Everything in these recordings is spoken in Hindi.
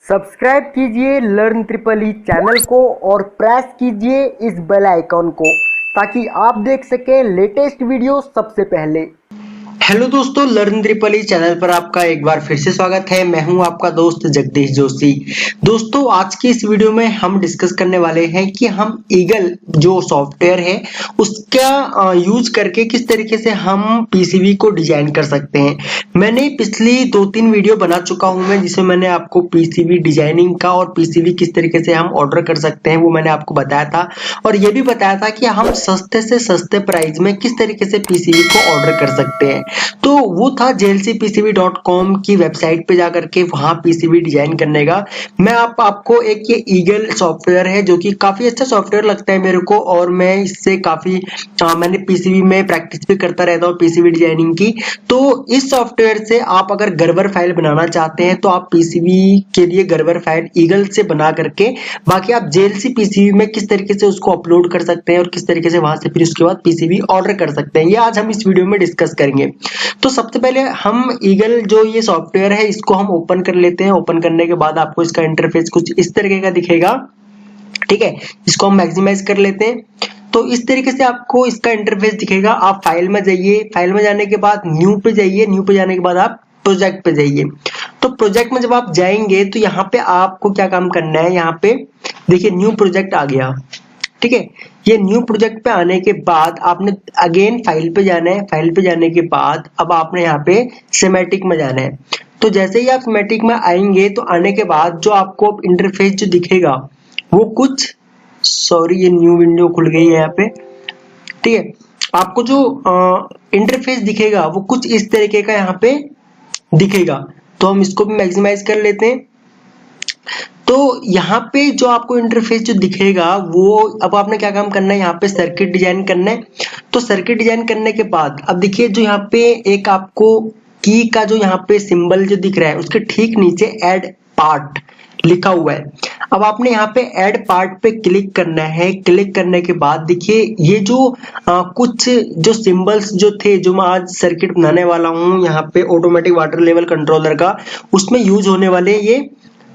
सब्सक्राइब कीजिए लर्न ट्रिपल ई चैनल को और प्रेस कीजिए इस बेल आइकॉन को ताकि आप देख सकें लेटेस्ट वीडियो सबसे पहले। हेलो दोस्तों, लर्न ट्रिपल ई चैनल पर आपका एक बार फिर से स्वागत है। मैं हूं आपका दोस्त जगदीश जोशी। दोस्तों, आज की इस वीडियो में हम डिस्कस करने वाले हैं कि हम ईगल जो सॉफ्टवेयर है उसका यूज करके किस तरीके से हम पीसीबी को डिजाइन कर सकते हैं। मैंने पिछली 2-3 वीडियो बना चुका हूं मैं, जिसमें मैंने आपको पीसीबी डिजाइनिंग का और पीसीबी किस तरीके से हम ऑर्डर कर सकते हैं वो मैंने आपको बताया था, और ये भी बताया था कि हम सस्ते से सस्ते प्राइस में किस तरीके से पीसीबी को ऑर्डर कर सकते हैं। तो वो था jlcpcb.com की वेबसाइट पे जाकर के वहां पीसीबी डिजाइन करने का। मैं आपको एक ये ईगल सॉफ्टवेयर है जो कि काफी अच्छा सॉफ्टवेयर लगता है मेरे को, और मैं इससे काफी मैंने पीसीबी में प्रैक्टिस भी करता रहता हूँ पीसीबी डिजाइनिंग की। तो इस सॉफ्टवेयर से आप अगर गर्वर फाइल बनाना चाहते हैं तो आप पीसीबी के लिए गर्वर फाइल ईगल से बना करके बाकी आप जेएलसी पीसीबी में किस तरीके से उसको अपलोड कर सकते हैं और किस तरीके से वहां से फिर उसके बाद पीसीबी ऑर्डर कर सकते हैं, ये आज हम इस वीडियो में डिस्कस करेंगे। तो सबसे पहले हम ईगल जो ये सॉफ्टवेयर है इसको हम ओपन कर लेते हैं। ओपन करने के बाद आपको इसका इंटरफेस कुछ इस तरीके का दिखेगा, ठीक है। इसको हम मैक्सिमाइज कर लेते हैं। तो इस तरीके से आपको इसका इंटरफेस दिखेगा। आप फाइल में जाइए, फाइल में जाने के बाद न्यू पे जाइए, न्यू पे जाने के बाद आप प्रोजेक्ट पे जाइए। तो प्रोजेक्ट में जब आप जाएंगे तो यहाँ पे आपको क्या काम करना है, यहाँ पे देखिए न्यू प्रोजेक्ट आ गया, ठीक है। ये न्यू प्रोजेक्ट पे आने के बाद आपने अगेन फाइल पे जाना है। फाइल पे जाने के बाद अब आपने यहाँ पे सिमेटिक में जाना है। तो जैसे ही आप सिमेटिक में आएंगे तो आने के बाद जो आपको इंटरफेस जो दिखेगा वो कुछ, सॉरी ये न्यू विंडो खुल गई है यहाँ पे, ठीक है। आपको जो इंटरफेस दिखेगा वो कुछ इस तरीके का यहाँ पे दिखेगा। तो हम इसको भी मैक्सिमाइज कर लेते हैं। तो यहाँ पे जो आपको इंटरफेस जो दिखेगा वो अब आपने क्या काम करना है, यहाँ पे सर्किट डिजाइन करना है। तो सर्किट डिजाइन करने के बाद अब देखिए जो यहाँ पे एक आपको की का जो यहाँ पे सिंबल जो दिख रहा है उसके ठीक नीचे ऐड पार्ट लिखा हुआ है। अब आपने यहाँ पे ऐड पार्ट पे क्लिक करना है। क्लिक करने के बाद देखिए ये जो कुछ जो सिंबल्स जो थे जो मैं आज सर्किट बनाने वाला हूँ यहाँ पे ऑटोमेटिक वाटर लेवल कंट्रोलर का, उसमें यूज होने वाले ये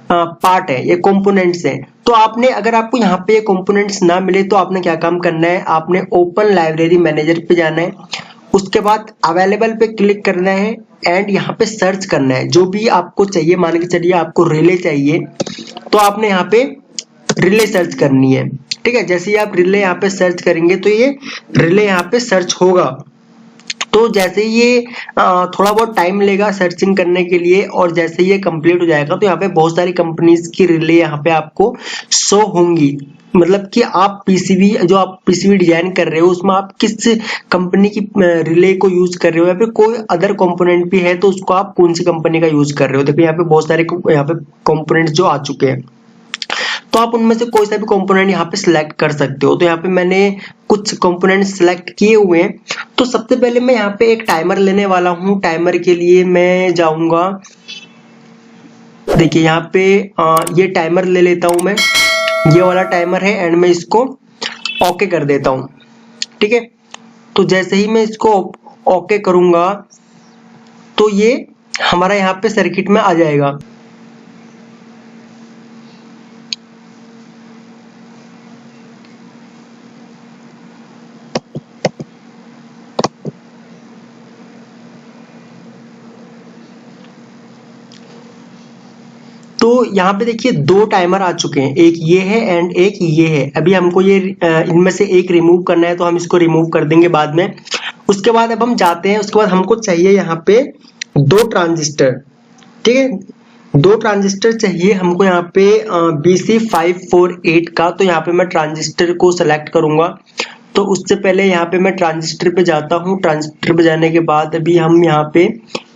पार्ट है, ये कंपोनेंट्स हैं। तो आपने अगर आपको यहाँ पे ये कंपोनेंट्स ना मिले तो आपने क्या काम करना है, आपने ओपन लाइब्रेरी मैनेजर पे जाना है। उसके बाद अवेलेबल पे क्लिक करना है एंड यहाँ पे सर्च करना है जो भी आपको चाहिए। मान के चलिए आपको रिले चाहिए तो आपने यहाँ पे रिले सर्च करनी है, ठीक है। जैसे ही आप रिले यहाँ पे सर्च करेंगे तो ये रिले यहाँ पे सर्च होगा। तो जैसे ये थोड़ा बहुत टाइम लेगा सर्चिंग करने के लिए, और जैसे ये कंप्लीट हो जाएगा तो यहाँ पे बहुत सारी कंपनीज की रिले यहाँ पे आपको शो होंगी। मतलब कि आप पीसीबी जो आप पीसीबी डिजाइन कर रहे हो उसमें आप किस कंपनी की रिले को यूज कर रहे हो या फिर कोई अदर कंपोनेंट भी है तो उसको आप कौन सी कंपनी का यूज कर रहे हो। देखो यहाँ पे बहुत सारे यहाँ पे कंपोनेंट्स जो आ चुके हैं, तो आप उनमें से कोई सा भी कंपोनेंट यहाँ पे सिलेक्ट कर सकते हो। तो यहाँ पे मैंने कुछ कंपोनेंट सिलेक्ट किए हुए हैं। तो सबसे पहले मैं यहाँ पे एक टाइमर लेने वाला हूँ। टाइमर के लिए मैं जाऊंगा, देखिए यहाँ पे ये टाइमर ले लेता हूँ मैं, ये वाला टाइमर है, एंड मैं इसको ओके कर देता हूँ, ठीक है। तो जैसे ही मैं इसको ओके करूंगा तो ये हमारा यहाँ पे सर्किट में आ जाएगा। तो यहाँ पे देखिए दो टाइमर आ चुके हैं, एक ये है एंड एक ये है। अभी हमको ये इनमें से एक रिमूव करना है तो हम इसको रिमूव कर देंगे बाद में। उसके बाद अब हम जाते हैं, उसके बाद हमको चाहिए यहाँ पे दो ट्रांजिस्टर, ठीक है। दो ट्रांजिस्टर चाहिए हमको यहाँ पे BC548 का। तो यहाँ पे मैं ट्रांजिस्टर को सेलेक्ट करूंगा। तो उससे पहले यहाँ पे मैं ट्रांजिस्टर पे जाता हूँ। ट्रांजिस्टर पे जाने के बाद अभी हम यहाँ पे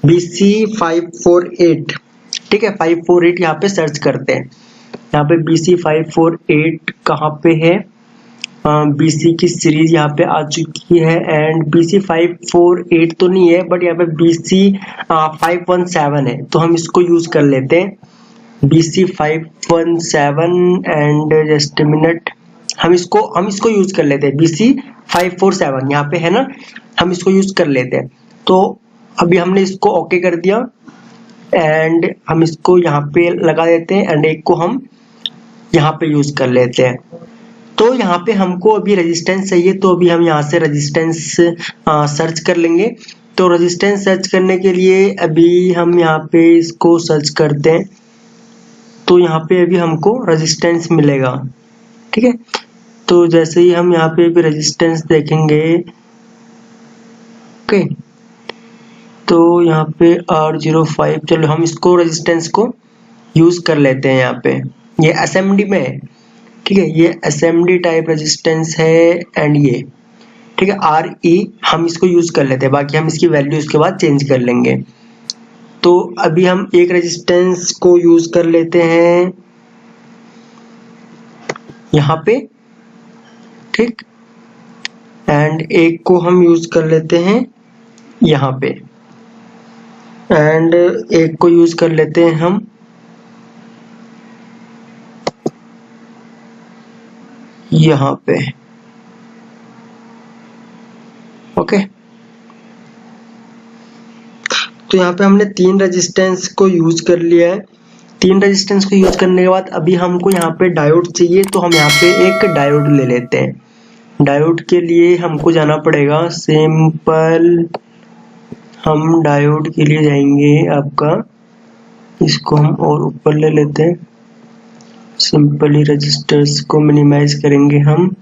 BC548, ठीक है, 548 यहाँ पे सर्च करते हैं। यहाँ पे BC548 कहाँ पे है, BC की सीरीज यहाँ पे आ चुकी है, एंड BC548 तो नहीं है बट यहाँ पे BC517 है, तो हम इसको यूज कर लेते हैं BC517। एंड जस्ट मिनट, हम इसको यूज कर लेते हैं BC547 यहाँ पे है ना, हम इसको यूज कर लेते हैं। तो अभी हमने इसको ओके कर दिया। एंड हम इसको यहाँ पे लगा देते हैं एंड एक को हम यहाँ पे यूज कर लेते हैं। तो यहाँ पे हमको अभी रेजिस्टेंस चाहिए, तो अभी हम यहाँ से रेजिस्टेंस सर्च कर लेंगे। तो रेजिस्टेंस सर्च करने के लिए अभी हम यहाँ पे इसको सर्च करते हैं, तो यहाँ पे अभी हमको रेजिस्टेंस मिलेगा। ठीक है, तो जैसे ही हम यहाँ पे भी रेजिस्टेंस देखेंगे, ओके, तो यहाँ पे R05, चलो हम इसको रेजिस्टेंस को यूज कर लेते हैं। यहाँ पे ये SMD में है, ठीक है, ये SMD टाइप रेजिस्टेंस है एंड ये, ठीक है, RE हम इसको यूज कर लेते हैं, बाकी हम इसकी वैल्यू उसके बाद चेंज कर लेंगे। तो अभी हम एक रेजिस्टेंस को यूज कर लेते हैं यहाँ पे, ठीक, एंड एक को हम यूज कर लेते हैं यहाँ पे, एंड एक को यूज कर लेते हैं हम यहाँ पे, ओके। तो यहाँ पे हमने 3 रेजिस्टेंस को यूज कर लिया है। 3 रेजिस्टेंस को यूज करने के बाद अभी हमको यहाँ पे डायोड चाहिए, तो हम यहाँ पे एक डायोड ले लेते हैं। डायोड के लिए हमको जाना पड़ेगा सिंपल, हम डायोड के लिए जाएंगे आपका, इसको हम और ऊपर ले लेते हैं, सिंपली रजिस्टर्स को मिनिमाइज करेंगे हम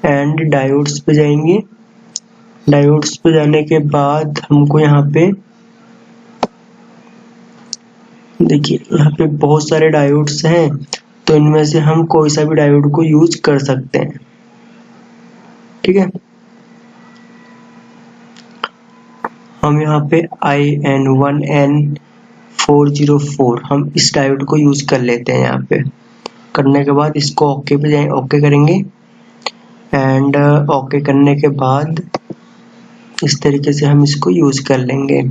एंड डायोड्स पे जाएंगे। डायोड्स पे जाने के बाद हमको यहाँ पे देखिए, यहाँ पे बहुत सारे डायोड्स हैं, तो इनमें से हम कोई सा भी डायोड को यूज कर सकते हैं। ठीक है, हम यहाँ पे IN1N404 हम इस डायोड को यूज कर लेते हैं। यहाँ पे करने के बाद इसको ओके पे जाए, ओके करेंगे एंड ओके करने के बाद इस तरीके से हम इसको यूज कर लेंगे।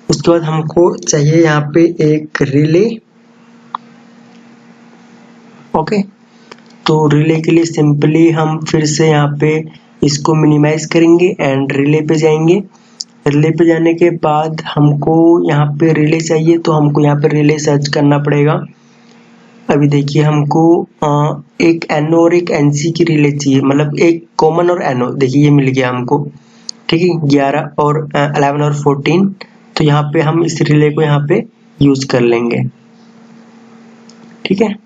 उसके बाद हमको चाहिए यहाँ पे एक रिले, ओके। तो रिले के लिए सिंपली हम फिर से यहाँ पे इसको मिनिमाइज करेंगे एंड रिले पे जाएंगे। रिले पे जाने के बाद हमको यहाँ पे रिले चाहिए, तो हमको यहाँ पे रिले सर्च करना पड़ेगा। अभी देखिए, हमको एक NO और एक NC की रिले चाहिए, मतलब एक कॉमन और NO, देखिए ये मिल गया हमको, ठीक है, 11 और 11 और 14। तो यहाँ पे हम इस रिले को यहाँ पे यूज कर लेंगे। ठीक है,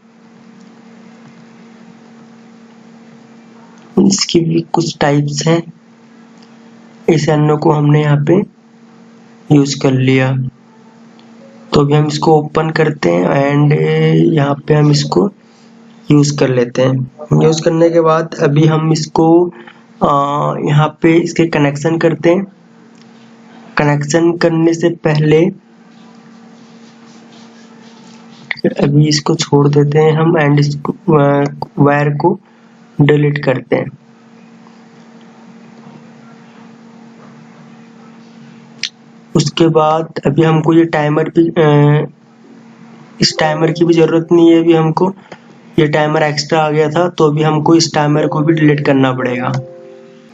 इसकी भी कुछ टाइप्स हैं। इस NO को हमने यहाँ पे यूज कर लिया, तो अभी हम इसको ओपन करते हैं एंड यहाँ पे हम इसको यूज कर लेते हैं। यूज करने के बाद अभी हम इसको यहाँ पे इसके कनेक्शन करते हैं। कनेक्शन करने से पहले अभी इसको छोड़ देते हैं हम एंड इसको वायर को डिलीट करते हैं। उसके बाद अभी हमको ये टाइमर भी इस टाइमर की भी जरूरत नहीं है। अभी हमको ये टाइमर एक्स्ट्रा आ गया था, तो अभी हमको इस टाइमर को भी डिलीट करना पड़ेगा।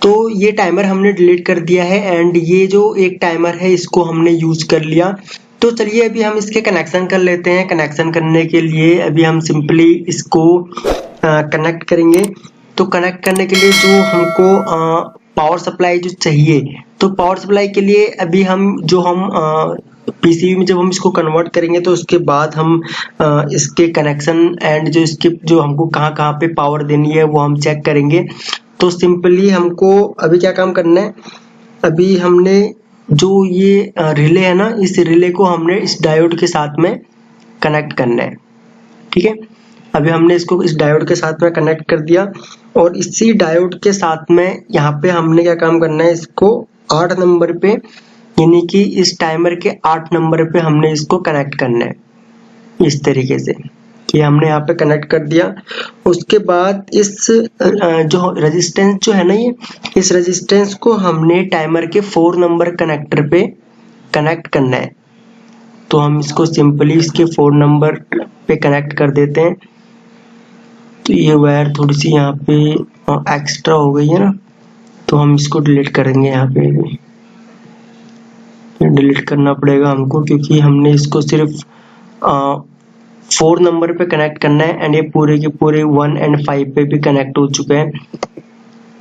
तो ये टाइमर हमने डिलीट कर दिया है एंड ये जो एक टाइमर है इसको हमने यूज कर लिया। तो चलिए अभी हम इसके कनेक्शन कर लेते हैं। कनेक्शन करने के लिए अभी हम सिंपली इसको कनेक्ट करेंगे। तो कनेक्ट करने के लिए जो हमको पावर सप्लाई जो चाहिए, तो पावर सप्लाई के लिए अभी हम पीसीबी में जब हम इसको कन्वर्ट करेंगे, तो उसके बाद हम इसके कनेक्शन एंड जो इसके जो हमको कहाँ कहाँ पे पावर देनी है वो हम चेक करेंगे। तो सिंपली हमको अभी क्या काम करना है, अभी हमने जो ये रिले है ना, इस रिले को हमने इस डायोड के साथ में कनेक्ट करना है। ठीक है, अभी हमने इसको इस डायोड के साथ में कनेक्ट कर दिया और इसी डायोड के साथ में यहाँ पे हमने क्या काम करना है, इसको 8 नंबर पे, यानी कि इस टाइमर के 8 नंबर पे हमने इसको कनेक्ट करना है। इस तरीके से कि हमने यहाँ पे कनेक्ट कर दिया। उसके बाद इस जो रेजिस्टेंस जो है ना, ये इस रेजिस्टेंस को हमने टाइमर के 4 नंबर कनेक्टर पे कनेक्ट करना है। तो हम इसको सिंपली इसके 4 नंबर पे कनेक्ट कर देते हैं। तो ये वायर थोड़ी सी यहाँ पे एक्स्ट्रा हो गई है ना, तो हम इसको डिलीट करेंगे यहाँ पे भी। डिलीट करना पड़ेगा हमको, क्योंकि हमने इसको सिर्फ 4 नंबर पे कनेक्ट करना है एंड ये पूरे के पूरे 1 एंड 5 पे भी कनेक्ट हो चुके हैं।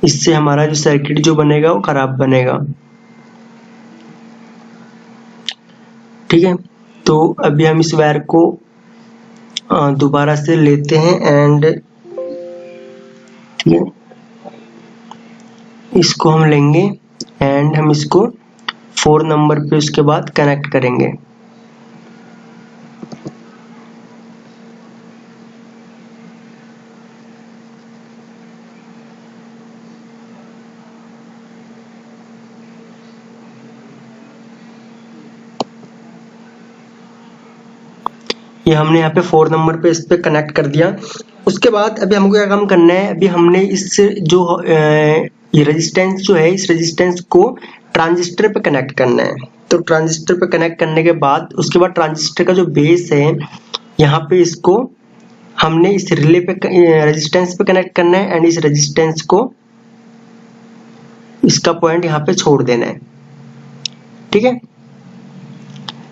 इससे हमारा जो सर्किट जो बनेगा वो खराब बनेगा। ठीक है, तो अभी हम इस वायर को दोबारा से लेते हैं एंड ठीक है, इसको हम लेंगे एंड हम इसको 4 नंबर पे उसके बाद कनेक्ट करेंगे। ये हमने यहाँ पे 4 नंबर पे इस पे कनेक्ट कर दिया। उसके बाद अभी हमको क्या काम करना है, अभी हमने इस जो ये रेजिस्टेंस जो है, इस रेजिस्टेंस को ट्रांजिस्टर पे कनेक्ट करना है। तो ट्रांजिस्टर पे कनेक्ट करने के बाद उसके बाद ट्रांजिस्टर का जो बेस है, यहाँ पे इसको हमने इस रिले पे रेजिस्टेंस पे कनेक्ट करना है एंड इस रेजिस्टेंस को इसका पॉइंट यहाँ पे छोड़ देना है। ठीक है,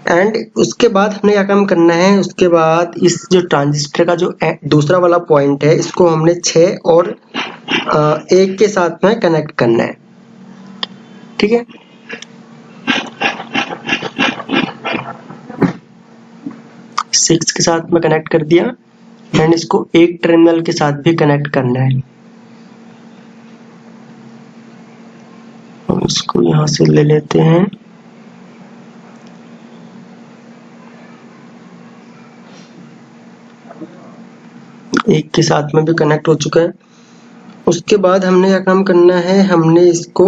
एंड उसके बाद हमने क्या काम करना है, उसके बाद इस जो ट्रांजिस्टर का जो दूसरा वाला पॉइंट है, इसको हमने 6 और 1 के साथ में कनेक्ट करना है। ठीक है, सिक्स के साथ में कनेक्ट कर दिया एंड इसको एक टर्मिनल के साथ भी कनेक्ट करना है। हम इसको यहां से ले लेते हैं, एक के साथ में भी कनेक्ट हो चुका है। उसके बाद हमने क्या काम करना है, हमने इसको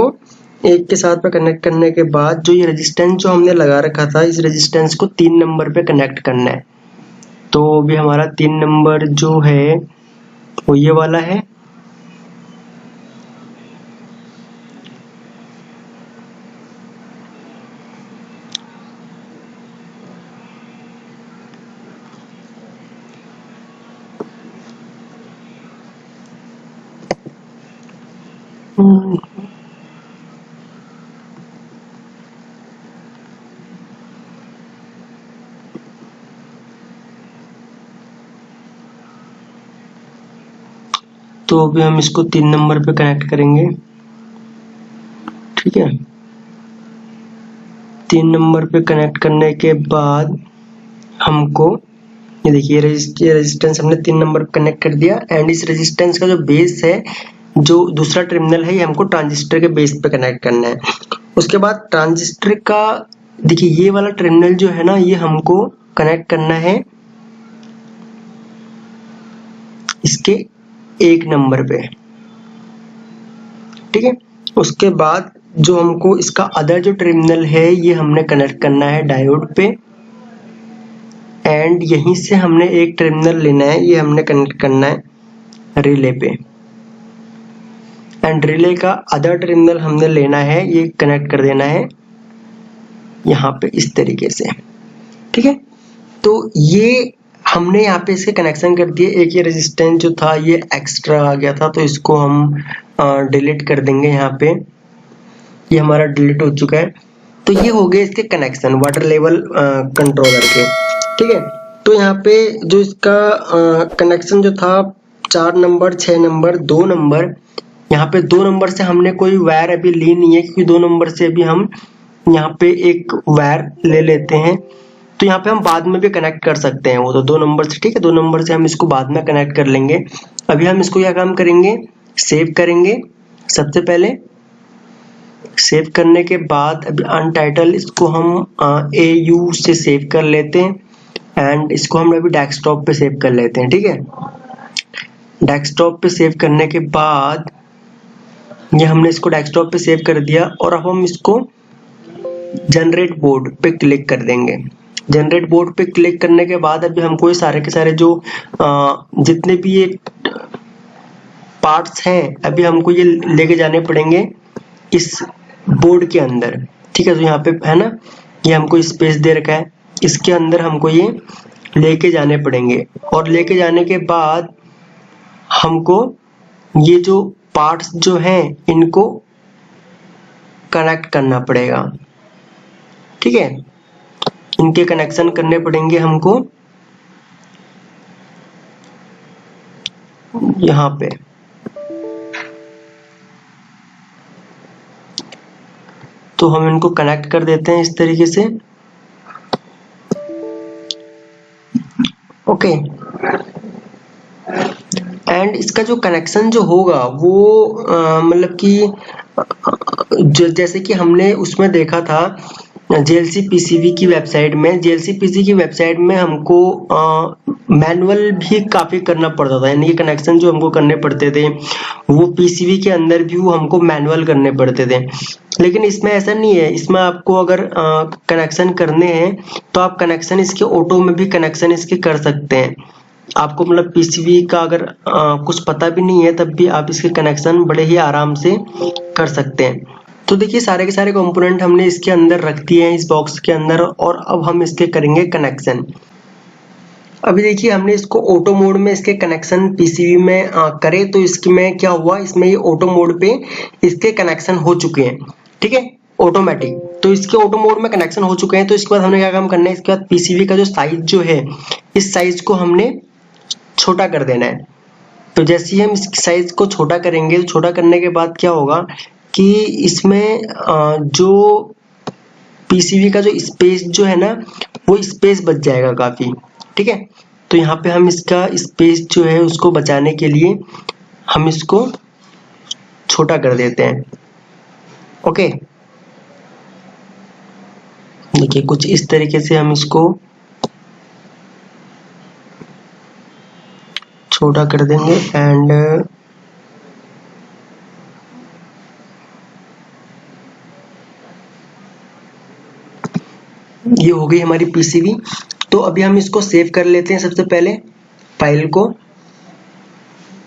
एक के साथ में कनेक्ट करने के बाद जो ये रेजिस्टेंस जो हमने लगा रखा था, इस रेजिस्टेंस को 3 नंबर पे कनेक्ट करना है। तो अभी हमारा 3 नंबर जो है वो ये वाला है। तो अभी हम इसको 3 नंबर पे कनेक्ट करेंगे। ठीक है, 3 नंबर पे कनेक्ट करने के बाद हमको ये देखिए रेजिस्टेंस हमने 3 नंबर पे कनेक्ट कर दिया एंड इस रेजिस्टेंस का जो बेस है, जो दूसरा टर्मिनल है, ये हमको ट्रांजिस्टर के बेस पे कनेक्ट करना है। उसके बाद ट्रांजिस्टर का देखिए ये वाला टर्मिनल जो है ना, ये हमको कनेक्ट करना है इसके 1 नंबर पे। ठीक है, उसके बाद जो हमको इसका अदर जो टर्मिनल है, ये हमने कनेक्ट करना है डायोड पे एंड यहीं से हमने एक टर्मिनल लेना है, ये हमने कनेक्ट करना है रिले पे एंड रिले का अदर टर्मिनल हमने लेना है, ये कनेक्ट कर देना है यहाँ पे इस तरीके से। ठीक है, तो ये हमने यहाँ पे इसके कनेक्शन कर दिए। एक ये रेजिस्टेंस जो था ये एक्स्ट्रा आ गया था, तो इसको हम डिलीट कर देंगे। यहाँ पे ये हमारा डिलीट हो चुका है। तो ये हो गए इसके कनेक्शन वाटर लेवल कंट्रोलर के। ठीक है, तो यहाँ पे जो इसका कनेक्शन जो था 4 नंबर, 6 नंबर, 2 नंबर, यहाँ पे 2 नंबर से हमने कोई वायर अभी ली नहीं है, क्योंकि 2 नंबर से अभी हम यहाँ पे एक वायर ले लेते हैं। तो यहाँ पे हम बाद में भी कनेक्ट कर सकते हैं वो तो 2 नंबर से। ठीक है, 2 नंबर से हम इसको बाद में कनेक्ट कर लेंगे। अभी हम इसको क्या काम करेंगे, सेव करेंगे। सबसे पहले सेव करने के बाद अभी अनटाइटल इसको हम AU से सेव कर लेते हैं एंड इसको हम अभी डेस्कटॉप पे सेव कर लेते हैं। ठीक है, डेस्कटॉप पे सेव करने के बाद ये हमने इसको डेस्कटॉप पे सेव कर दिया और अब हम इसको जनरेट बोर्ड पे क्लिक कर देंगे। जनरेट बोर्ड पे क्लिक करने के बाद अभी हमको ये सारे के सारे जो जितने भी ये पार्ट्स हैं, अभी हमको ये लेके जाने पड़ेंगे इस बोर्ड के अंदर। ठीक है, तो यहाँ पे है ना, ये हमको स्पेस दे रखा है, इसके अंदर हमको ये लेके जाने पड़ेंगे और लेके जाने के बाद हमको ये जो पार्ट्स जो हैं इनको कनेक्ट करना पड़ेगा। ठीक है, इनके कनेक्शन करने पड़ेंगे हमको यहाँ पे। तो हम इनको कनेक्ट कर देते हैं इस तरीके से। ओके, एंड इसका जो कनेक्शन जो होगा वो मतलब कि जैसे कि हमने उसमें देखा था JLC PCB की वेबसाइट में, JLC PCB की वेबसाइट में हमको मैनुअल भी काफी करना पड़ता था, यानी कि कनेक्शन जो हमको करने पड़ते थे वो PCB के अंदर भी वो हमको मैनुअल करने पड़ते थे। लेकिन इसमें ऐसा नहीं है, इसमें आपको अगर कनेक्शन करने हैं तो आप कनेक्शन इसके ऑटो में भी कनेक्शन इसके कर सकते हैं। आपको मतलब PCB का अगर कुछ पता भी नहीं है तब भी आप इसके कनेक्शन बड़े ही आराम से कर सकते हैं। तो देखिए सारे के सारे कंपोनेंट हमने इसके अंदर रख दिए हैं इस बॉक्स के अंदर, और अब हम इसके करेंगे कनेक्शन। अभी देखिए हमने इसको ऑटो मोड में इसके कनेक्शन PCB में करे, तो इसमें क्या हुआ, इसमें ये ऑटो मोड पे इसके कनेक्शन हो चुके हैं। ठीक है, ऑटोमेटिक, तो इसके ऑटो मोड में कनेक्शन हो चुके हैं। तो इसके बाद हमने क्या काम करना है, इसके बाद PCB का जो साइज जो है, इस साइज को हमने छोटा कर देना है। तो जैसे ही हम इस साइज को छोटा करेंगे, तो छोटा करने के बाद क्या होगा कि इसमें जो PCB का जो स्पेस जो है ना, वो स्पेस बच जाएगा काफी। ठीक है, तो यहाँ पे हम इसका स्पेस जो है उसको बचाने के लिए हम इसको छोटा कर देते हैं। ओके, देखिए कुछ इस तरीके से हम इसको छोटा कर देंगे। एंड ये हो गई हमारी PCB। तो अभी हम इसको सेव कर लेते हैं सबसे पहले फाइल को।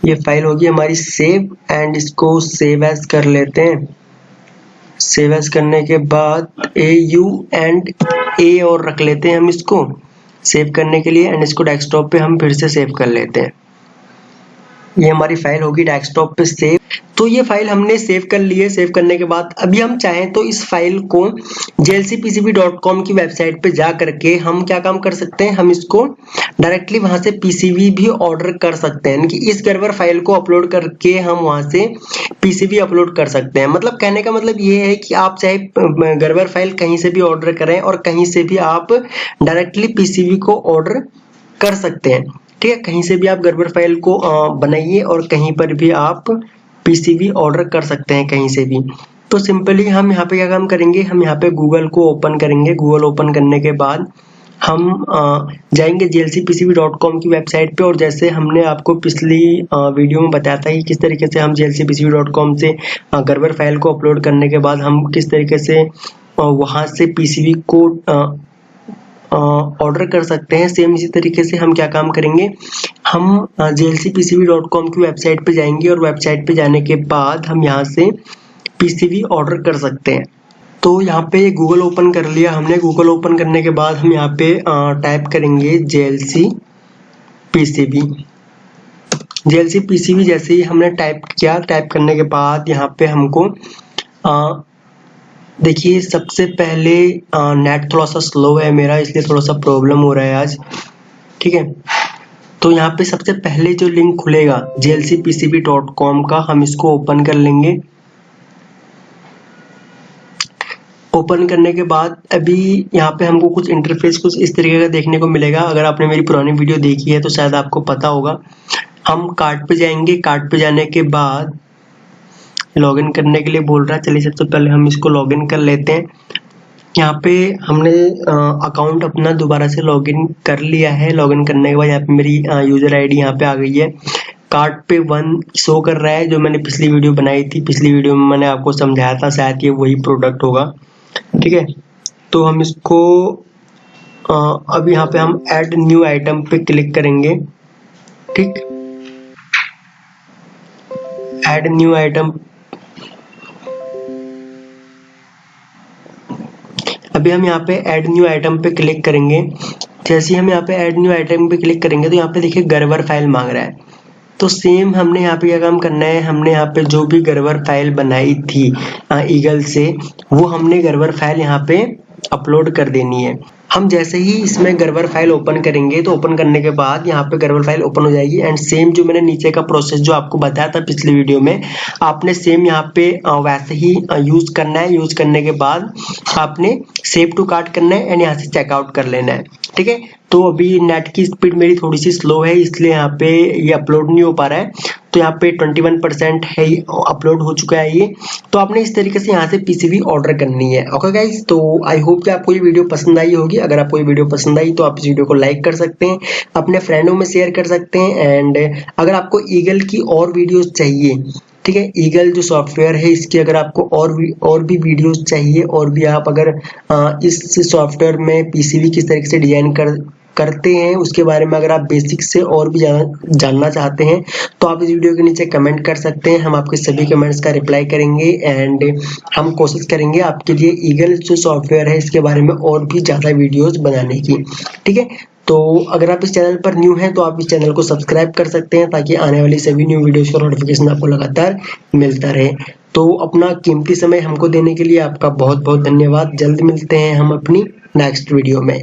ये फाइल होगी हमारी सेव, एंड इसको सेव एज कर लेते हैं। सेव एज करने के बाद AU एंड A और रख लेते हैं हम इसको सेव करने के लिए, एंड इसको डेस्कटॉप पे हम फिर से सेव कर लेते हैं। ये हमारी फाइल होगी डेस्कटॉप पे सेव। तो ये फाइल हमने सेव कर ली है। सेव करने के बाद अभी हम चाहें तो इस फाइल को jlcpcb.com की वेबसाइट पे जा करके हम क्या काम कर सकते हैं, हम इसको डायरेक्टली वहां से PCB भी ऑर्डर कर सकते हैं। यानी कि इस गर्वर फाइल को अपलोड करके हम वहां से PCB अपलोड कर सकते हैं। मतलब कहने का मतलब ये है कि आप चाहे गर्वर फाइल कहीं से भी ऑर्डर करें और कहीं से भी आप डायरेक्टली PCB को ऑर्डर कर सकते हैं। ठीक है, कहीं से भी आप गर्वर फाइल को बनाइए और कहीं पर भी आप PCB ऑर्डर कर सकते हैं, कहीं से भी। तो सिंपली हम यहाँ पे क्या काम करेंगे, हम यहाँ पे गूगल को ओपन करेंगे। गूगल ओपन करने के बाद हम जाएंगे jlcpcb.com की वेबसाइट पे, और जैसे हमने आपको पिछली वीडियो में बताया था कि किस तरीके से हम jlcpcb.com से गर्वर फाइल को अपलोड करने के बाद हम किस तरीके से वहां से PCB को ऑर्डर कर सकते हैं, सेम इसी तरीके से हम क्या काम करेंगे, हम jlcpcb.com की वेबसाइट पे जाएंगे, और वेबसाइट पे जाने के बाद हम यहाँ से PCB ऑर्डर कर सकते हैं। तो यहाँ पे गूगल ओपन कर लिया हमने। गूगल ओपन करने के बाद हम यहाँ पे टाइप करेंगे JLC PCB। जैसे ही हमने टाइप किया, टाइप करने के बाद यहाँ पे हमको देखिए सबसे पहले नेट थोड़ा सा स्लो है मेरा, इसलिए थोड़ा सा प्रॉब्लम हो रहा है आज। ठीक है, तो यहाँ पे सबसे पहले जो लिंक खुलेगा jlcpcb.com का, हम इसको ओपन कर लेंगे। ओपन करने के बाद अभी यहाँ पे हमको कुछ इंटरफेस कुछ इस तरीके का देखने को मिलेगा। अगर आपने मेरी पुरानी वीडियो देखी है तो शायद आपको पता होगा। हम कार्ट पे जाएंगे। कार्ट पे जाने के बाद लॉगिन करने के लिए बोल रहा है, चलिए सबसे पहले हम इसको लॉगिन कर लेते हैं। यहाँ पे हमने अकाउंट अपना दोबारा से लॉगिन कर लिया है। लॉगिन करने के बाद यहाँ पे मेरी यूजर आईडी यहाँ पे आ गई है। कार्ट पे 1 शो कर रहा है, जो मैंने पिछली वीडियो बनाई थी। पिछली वीडियो में मैंने आपको समझाया था, शायद ये वही प्रोडक्ट होगा। ठीक है, तो हम इसको अब यहाँ पे हम ऐड न्यू आइटम पे क्लिक करेंगे। ठीक, ऐड न्यू आइटम। अभी हम यहाँ पे ऐड न्यू आइटम पे क्लिक करेंगे। जैसे ही हम यहाँ पे ऐड न्यू आइटम पे क्लिक करेंगे तो यहाँ पे देखिए गर्वर फाइल मांग रहा है। तो सेम हमने यहाँ पे क्या काम करना है, हमने यहाँ पे जो भी गर्वर फाइल बनाई थी ईगल से, वो हमने गर्वर फाइल यहाँ पे अपलोड कर देनी है। हम जैसे ही इसमें गर्वर फाइल ओपन करेंगे तो ओपन करने के बाद यहाँ पे गर्वर फाइल ओपन हो जाएगी एंड सेम जो मैंने नीचे का प्रोसेस जो आपको बताया था पिछले वीडियो में, आपने सेम यहाँ पे वैसे ही यूज करना है। यूज करने के बाद आपने सेव टू कार्ट करना है एंड यहाँ से चेकआउट कर लेना है। ठीक है, तो अभी नेट की स्पीड मेरी थोड़ी सी स्लो है इसलिए यहाँ पे ये अपलोड नहीं हो पा रहा है। तो यहाँ पे 21% है, अपलोड हो चुका है ये। तो आपने इस तरीके से यहाँ से पीसीबी ऑर्डर करनी है। ओके गाइस, तो आई होप कि आपको ये वीडियो पसंद आई होगी। अगर आपको ये वीडियो पसंद आई तो आप इस वीडियो को लाइक कर सकते हैं, अपने फ्रेंडों में शेयर कर सकते हैं। एंड अगर आपको ईगल की और वीडियोस चाहिए, ठीक है, ईगल जो सॉफ्टवेयर है इसकी अगर आपको और भी वीडियोस चाहिए, और भी आप अगर इस सॉफ्टवेयर में पीसीबी किस तरीके से डिजाइन करते हैं उसके बारे में अगर आप बेसिक से और भी ज़्यादा जानना चाहते हैं तो आप इस वीडियो के नीचे कमेंट कर सकते हैं। हम आपके सभी कमेंट्स का रिप्लाई करेंगे एंड हम कोशिश करेंगे आपके लिए ईगल जो सॉफ्टवेयर है इसके बारे में और भी ज़्यादा वीडियोस बनाने की। ठीक है, तो अगर आप इस चैनल पर न्यू हैं तो आप इस चैनल को सब्सक्राइब कर सकते हैं ताकि आने वाली सभी न्यू वीडियोस का नोटिफिकेशन आपको लगातार मिलता रहे। तो अपना कीमती समय हमको देने के लिए आपका बहुत बहुत धन्यवाद। जल्द मिलते हैं हम अपनी नेक्स्ट वीडियो में।